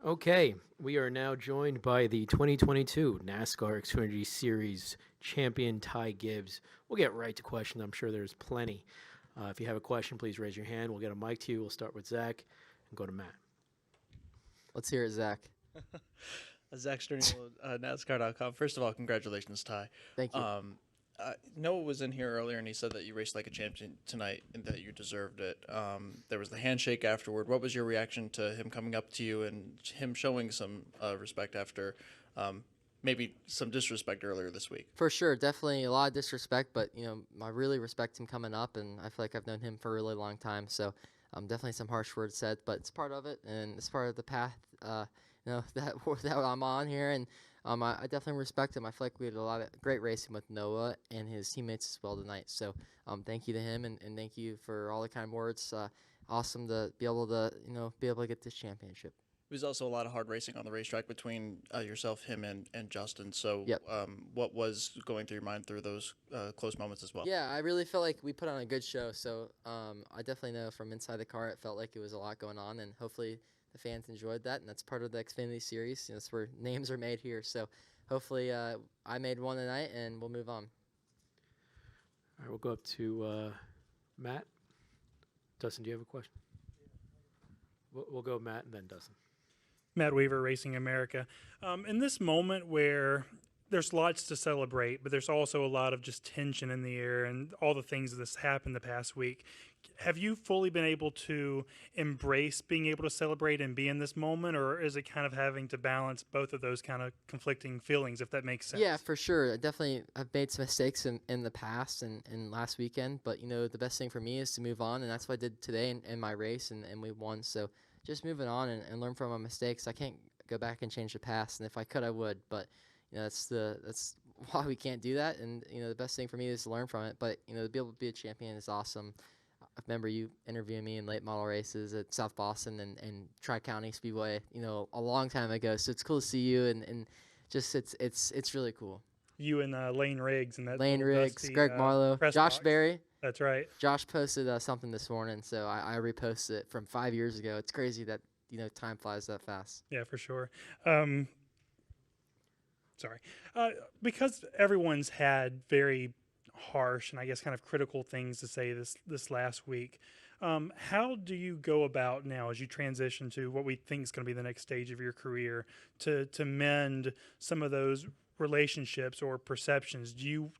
Okay, we are now joined by the 2022 NASCAR Xfinity Series champion Ty Gibbs. We'll get right to questions. I'm sure there's plenty. If you have a question, please raise your hand. We'll get a mic to you. We'll start with Zach and go to Matt. Let's hear it, Zach. Zach Sternino, NASCAR.com. First of all, congratulations, Ty. Thank you. Noah was in here earlier, and he said that you raced like a champion tonight and that you deserved it. There was the handshake afterward. What was your reaction to him coming up to you and him showing some respect after maybe some disrespect earlier this week? For sure, definitely a lot of disrespect, but I really respect him coming up, and I feel like I've known him for a really long time. So, definitely some harsh words said, but it's part of it, and it's part of the path, that I'm on here, and I definitely respect him. I feel like we had a lot of great racing with Noah and his teammates as well tonight. So, thank you to him, and thank you for all the kind words. Awesome to be able to get this championship. It was also a lot of hard racing on the racetrack between yourself, him, and Justin. So, Yep. What was going through your mind through those close moments as well? Yeah, I really felt like we put on a good show. So I definitely know from inside the car, it felt like it was a lot going on, and hopefully the fans enjoyed that. And that's part of the Xfinity Series. That's where names are made here. So hopefully I made one tonight, and we'll move on. All right, we'll go up to Matt. Dustin, do you have a question? We'll go Matt and then Dustin. Matt Weaver, Racing America. In this moment where there's lots to celebrate, but there's also a lot of just tension in the air and all the things that's happened the past week, have you fully been able to embrace being able to celebrate and be in this moment, or is it kind of having to balance both of those kind of conflicting feelings, if that makes sense? Yeah, for sure. I've made some mistakes in the past and last weekend, but the best thing for me is to move on, and that's what I did today in my race, and we won. So just moving on and learn from my mistakes. I can't go back and change the past, and if I could, I would. But that's why we can't do that. And the best thing for me is to learn from it. But to be able to be a champion is awesome. I remember you interviewing me in late model races at South Boston and Tri-County Speedway, a long time ago. So it's cool to see you, and just it's really cool. You and Lane Riggs and that Lane little Riggs, dusty, Greg Marlowe, press Josh box. Berry. That's right. Josh posted something this morning, so I reposted it from 5 years ago. It's crazy that time flies that fast. Yeah, for sure. Sorry. Because everyone's had very harsh and I guess kind of critical things to say this last week, how do you go about now as you transition to what we think is going to be the next stage of your career to mend some of those relationships or perceptions? Do you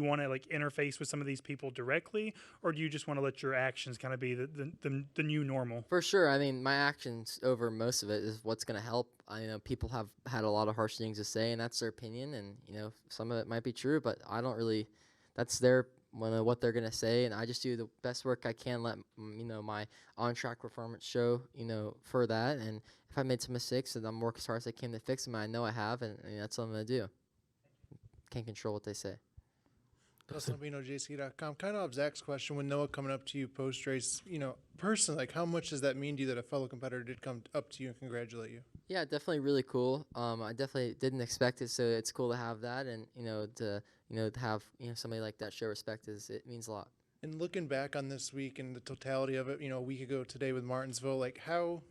want to like interface with some of these people directly, or do you just want to let your actions kind of be the new normal? For sure. I mean, my actions over most of it is what's going to help. I know people have had a lot of harsh things to say, and that's their opinion, and some of it might be true, but I don't really. That's their what they're gonna say, and I just do the best work I can. Let my on-track performance show for that, and if I made some mistakes, then I'm working as hard as I can to fix them. I know I have, and that's what I'm gonna do. Can't control what they say. Dustin Albino, JC.com. Kind of Zach's question, when Noah coming up to you post-race, personally, like how much does that mean to you that a fellow competitor did come up to you and congratulate you? Yeah, definitely really cool. I definitely didn't expect it, so it's cool to have that, and to have somebody like that show respect it means a lot. And looking back on this week and the totality of it, a week ago today with Martinsville, like how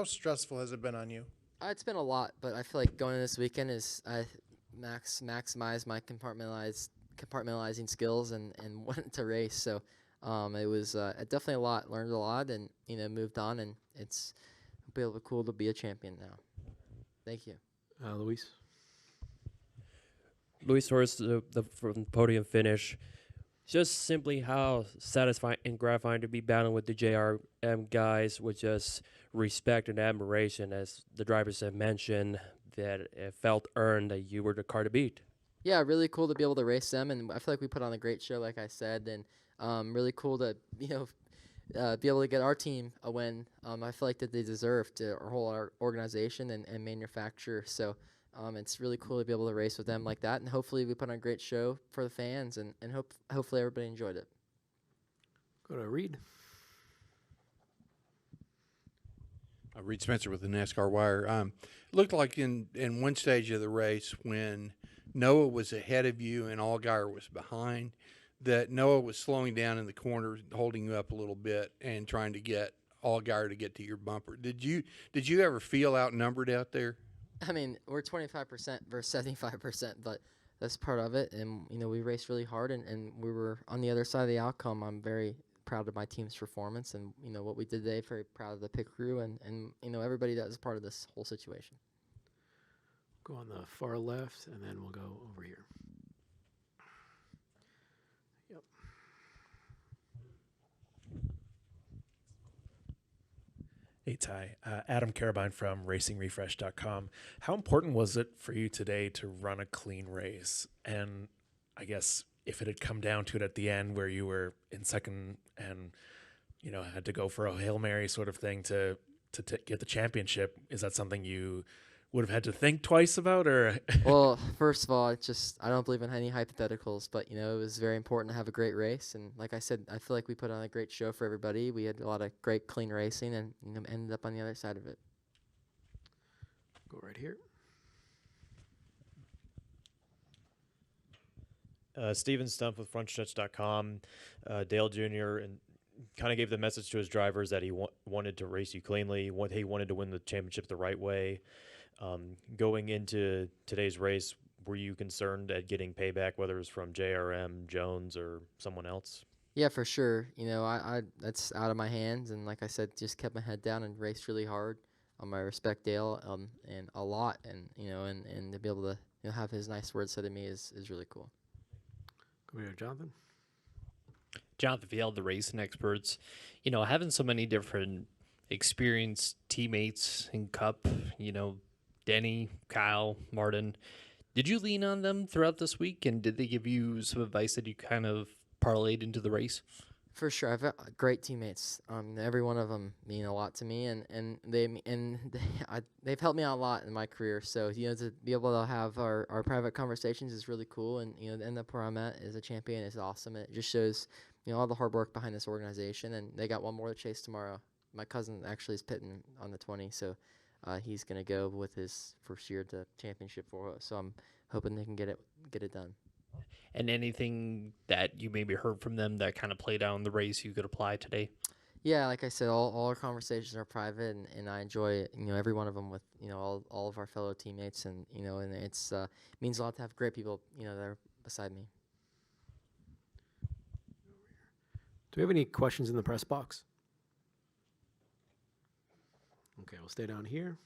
stressful has it been on you? It's been a lot, but I feel like going to this weekend is I maximize my compartmentalizing skills and wanted to race. So it was definitely a lot. Learned a lot, and moved on, and it's cool to be a champion now. Thank you, Luis. Luis Torres, from the podium finish. Just simply how satisfying and gratifying to be battling with the JRM guys with just respect and admiration, as the drivers have mentioned, that it felt earned that you were the car to beat. Yeah, really cool to be able to race them, and I feel like we put on a great show, like I said, and really cool to be able to get our team a win. I feel like that they deserve to our whole organization and manufacturer. So it's really cool to be able to race with them like that, and hopefully we put on a great show for the fans, and hopefully everybody enjoyed it. Go to Reed. Reed Spencer with the NASCAR Wire. Looked like in one stage of the race when Noah was ahead of you and Allgaier was behind, that Noah was slowing down in the corner, holding you up a little bit and trying to get all guy to get to your bumper. Did you ever feel outnumbered out there? I mean, we're 25% versus 75%, but that's part of it. And, we raced really hard, and we were on the other side of the outcome. I'm very proud of my team's performance and, what we did today. Very proud of the pit crew and everybody that was part of this whole situation. Go on the far left, and then we'll go over here. Yep. Hey, Ty. Adam Carabine from RacingRefresh.com. How important was it for you today to run a clean race? And I guess if it had come down to it at the end where you were in second and, had to go for a Hail Mary sort of thing to get the championship, is that something you would have had to think twice about? Or Well, first of all, I don't believe in any hypotheticals, but, it was very important to have a great race. And like I said, I feel like we put on a great show for everybody. We had a lot of great, clean racing and ended up on the other side of it. Go right here. Steven Stump with FrontStretch.com. Dale Jr. and kind of gave the message to his drivers that he wanted to race you cleanly. He wanted to win the championship the right way. Going into today's race, were you concerned at getting payback, whether it was from JRM, Jones, or someone else? Yeah, for sure. I that's out of my hands, and like I said, just kept my head down and raced really hard. I respect Dale and a lot, and and to be able to have his nice words said to me is really cool. Go here, Jonathan. Jonathan Field, the racing experts, having so many different experienced teammates in Cup, Denny, Kyle, Martin. Did you lean on them throughout this week, and did they give you some advice that you kind of parlayed into the race? For sure, I've got great teammates. Every one of them mean a lot to me, and they've helped me out a lot in my career. So to be able to have our private conversations is really cool, and to end up where I'm at as a champion is awesome. And it just shows all the hard work behind this organization, and they got one more to chase tomorrow. My cousin actually is pitting on the 20, so he's gonna go with his first year at the championship for us. So I'm hoping they can get it done. And anything that you maybe heard from them that kind of played out in the race you could apply today? Yeah, like I said, all our conversations are private, and I enjoy every one of them with all of our fellow teammates, and and it's means a lot to have great people that are beside me. Do we have any questions in the press box? Okay, we'll stay down here.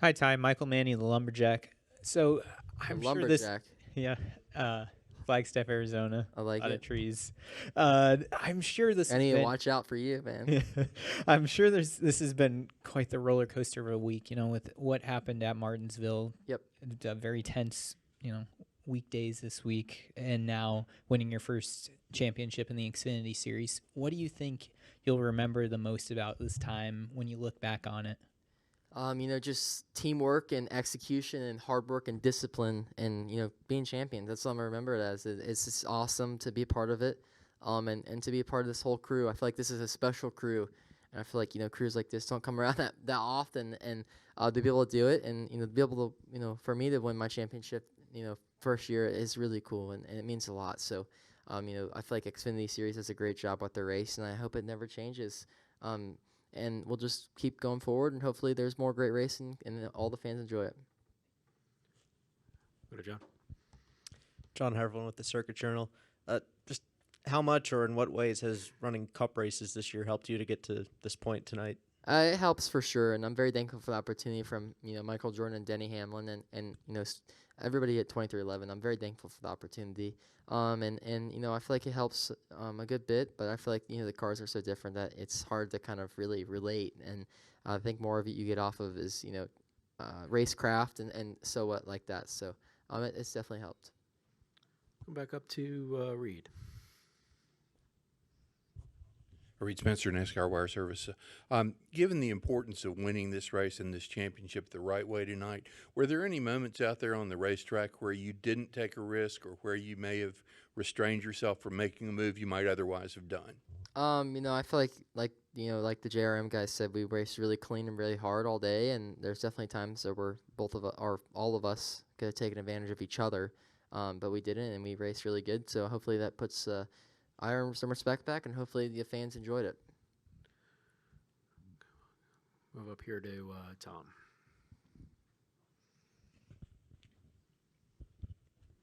Hi, Ty. Michael Manny, the Lumberjack. So I'm sure this, Lumberjack. Flagstaff, Arizona. I like a lot it. of trees. I'm sure this. I need to watch out for you, man. I'm sure this has been quite the roller coaster of a week. With what happened at Martinsville. Yep. Very tense. Weekdays this week, and now winning your first championship in the Xfinity Series. What do you think you'll remember the most about this time when you look back on it? Just teamwork and execution and hard work and discipline and, being champions. That's what I'm going to remember it as. It's just awesome to be a part of it and to be a part of this whole crew. I feel like this is a special crew. And I feel like, crews like this don't come around that often. And to be able to do it and, to be able to, for me to win my championship, first year is really cool. And it means a lot. So, I feel like Xfinity Series does a great job with their race. And I hope it never changes. And we'll just keep going forward, and hopefully there's more great racing, and all the fans enjoy it. Go to John. John Harvin with the Circuit Journal. Just how much or in what ways has running Cup races this year helped you to get to this point tonight? It helps for sure, and I'm very thankful for the opportunity from Michael Jordan and Denny Hamlin and everybody at 2311. I'm very thankful for the opportunity. And I feel like it helps a good bit, but I feel like the cars are so different that it's hard to kind of really relate. And I think more of it you get off of is racecraft and so what like that. So it's definitely helped. Come back up to Reed. Reed Spencer, NASCAR Wire Service. Given the importance of winning this race and this championship the right way tonight, were there any moments out there on the racetrack where you didn't take a risk or where you may have restrained yourself from making a move you might otherwise have done? I feel like the JRM guys said, we raced really clean and really hard all day, and there's definitely times that where all of us could have taken advantage of each other, but we didn't, and we raced really good. So hopefully that puts I earned some respect back, and hopefully the fans enjoyed it. Move up here to Tom.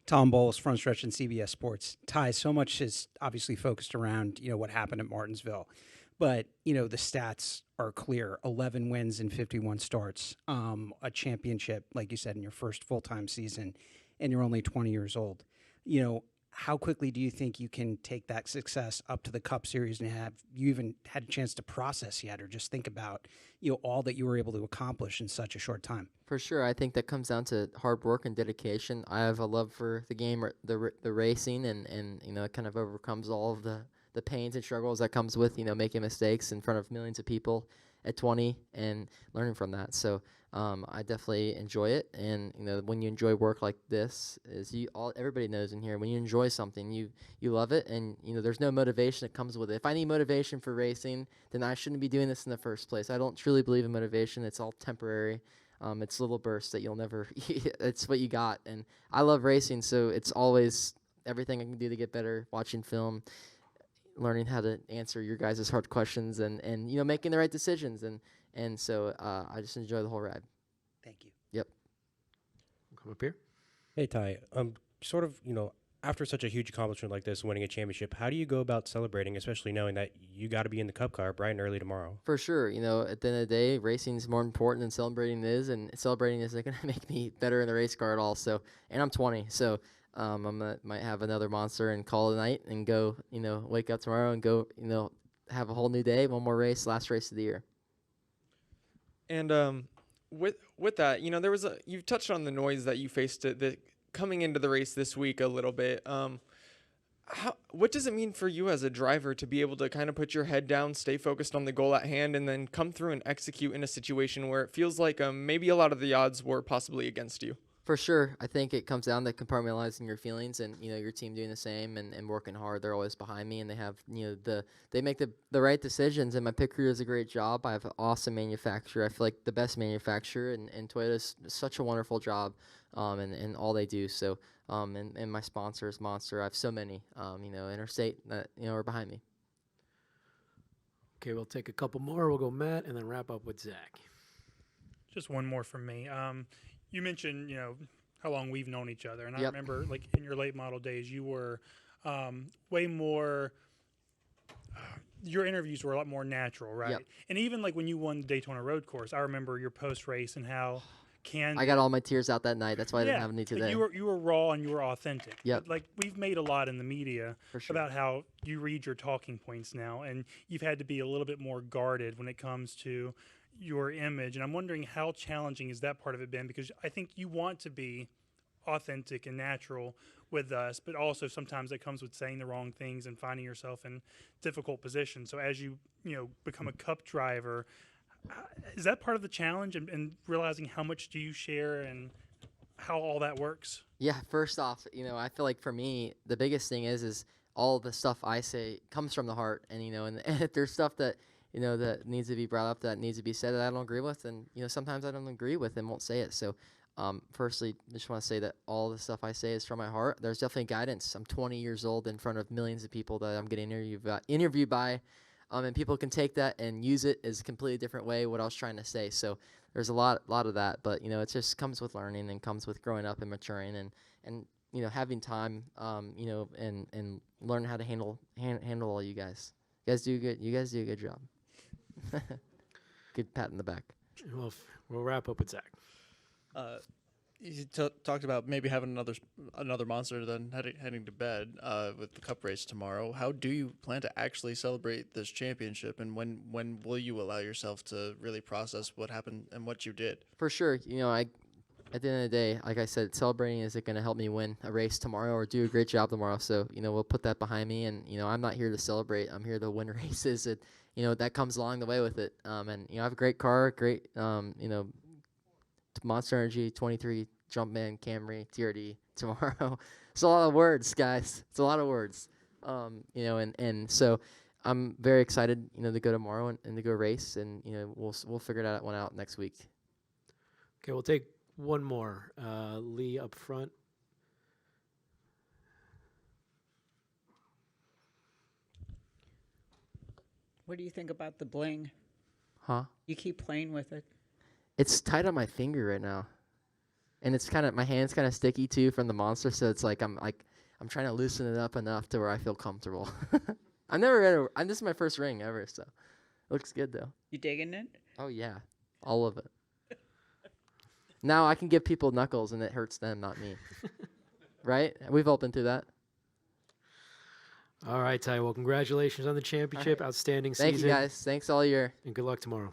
Tom Bowles, Front Stretch and CBS Sports. Ty, so much is obviously focused around, what happened at Martinsville. But, the stats are clear. 11 wins in 51 starts, a championship, like you said, in your first full-time season, and you're only 20 years old. How quickly do you think you can take that success up to the Cup Series, and have you even had a chance to process yet, or just think about, all that you were able to accomplish in such a short time? For sure, I think that comes down to hard work and dedication. I have a love for the game, the racing, and it kind of overcomes all of the pains and struggles that comes with making mistakes in front of millions of people at 20 and learning from that. So I definitely enjoy it, and when you enjoy work like this, everybody knows in here, when you enjoy something, you love it, and there's no motivation that comes with it. If I need motivation for racing, then I shouldn't be doing this in the first place. I don't truly believe in motivation. It's all temporary. It's little bursts that you'll never. It's what you got, and I love racing, so it's always everything I can do to get better. Watching film, learning how to answer your guys' hard questions, and making the right decisions, and so I just enjoy the whole ride. Thank you. Yep. Come up here. Hey Ty, sort of, after such a huge accomplishment like this, winning a championship, how do you go about celebrating, especially knowing that you got to be in the Cup car bright and early tomorrow? For sure, at the end of the day, racing is more important than celebrating is, and celebrating isn't going to make me better in the race car at all. So, and I'm 20, so might have another monster and call it a night and go, wake up tomorrow and go, have a whole new day, one more race, last race of the year. And with that, there was you touched on the noise that you faced coming into the race this week a little bit. What does it mean for you as a driver to be able to kind of put your head down, stay focused on the goal at hand, and then come through and execute in a situation where it feels like maybe a lot of the odds were possibly against you? For sure. I think it comes down to compartmentalizing your feelings, and your team doing the same and working hard. They're always behind me, and they have they make the right decisions, and my pit crew does a great job. I have an awesome manufacturer. I feel like the best manufacturer, and Toyota's such a wonderful job, and all they do. So and my sponsor is Monster. I have so many Interstate that are behind me. Okay, we'll take a couple more. We'll go Matt, and then wrap up with Zach. Just one more from me. You mentioned, how long we've known each other. And I Yep. remember, like, in your late model days, you were way more your interviews were a lot more natural, right? Yep. And even, like, when you won the Daytona Road Course, I remember your post-race and how I got all my tears out that night. That's why I didn't have any like, today. you were raw and you were authentic. Yep. But, like, we've made a lot in the media For sure. about how you read your talking points now, and you've had to be a little bit more guarded when it comes to your image. And I'm wondering, how challenging has that part of it been? Because I think you want to be authentic and natural with us, but also sometimes that comes with saying the wrong things and finding yourself in difficult positions. So as you become a Cup driver, is that part of the challenge, and realizing how much do you share and how all that works? Yeah, first off, I feel like for me, the biggest thing is all the stuff I say comes from the heart, and and if there's stuff that that needs to be brought up, that needs to be said, that I don't agree with, and sometimes I don't agree with and won't say it. So firstly, I just want to say that all the stuff I say is from my heart. There's definitely guidance. I'm 20 years old in front of millions of people that I'm getting interviewed by, and people can take that and use it as a completely different way what I was trying to say. So there's a lot of that, but it just comes with learning and comes with growing up and maturing and having time, and learn how to handle all you guys. You guys do good. You guys do a good job. Good pat in the back. Well, we'll wrap up with Zach. You talked about maybe having another monster than heading to bed with the Cup race tomorrow. How do you plan to actually celebrate this championship, and when will you allow yourself to really process what happened and what you did? For sure, at the end of the day, like I said, celebrating isn't going to help me win a race tomorrow or do a great job tomorrow. So we'll put that behind me, and I'm not here to celebrate. I'm here to win races. And that comes along the way with it. And I have a great car, great Monster Energy 23 Jumpman Camry TRD tomorrow. It's a lot of words, guys. It's a lot of words. And so I'm very excited, to go tomorrow and to go race, and we'll figure that one out next week. Okay, we'll take one more. Lee up front. What do you think about the bling? Huh? You keep playing with it. It's tight on my finger right now, and it's kind of my hand's kind of sticky too from the monster. So it's like I'm trying to loosen it up enough to where I feel comfortable. This is my first ring ever, so it looks good though. You digging it? Oh yeah, all of it. Now I can give people knuckles and it hurts them, not me. Right? We've all been through that. All right, Ty. Well, congratulations on the championship. Outstanding season. Thank you guys. Thanks all year. And good luck tomorrow.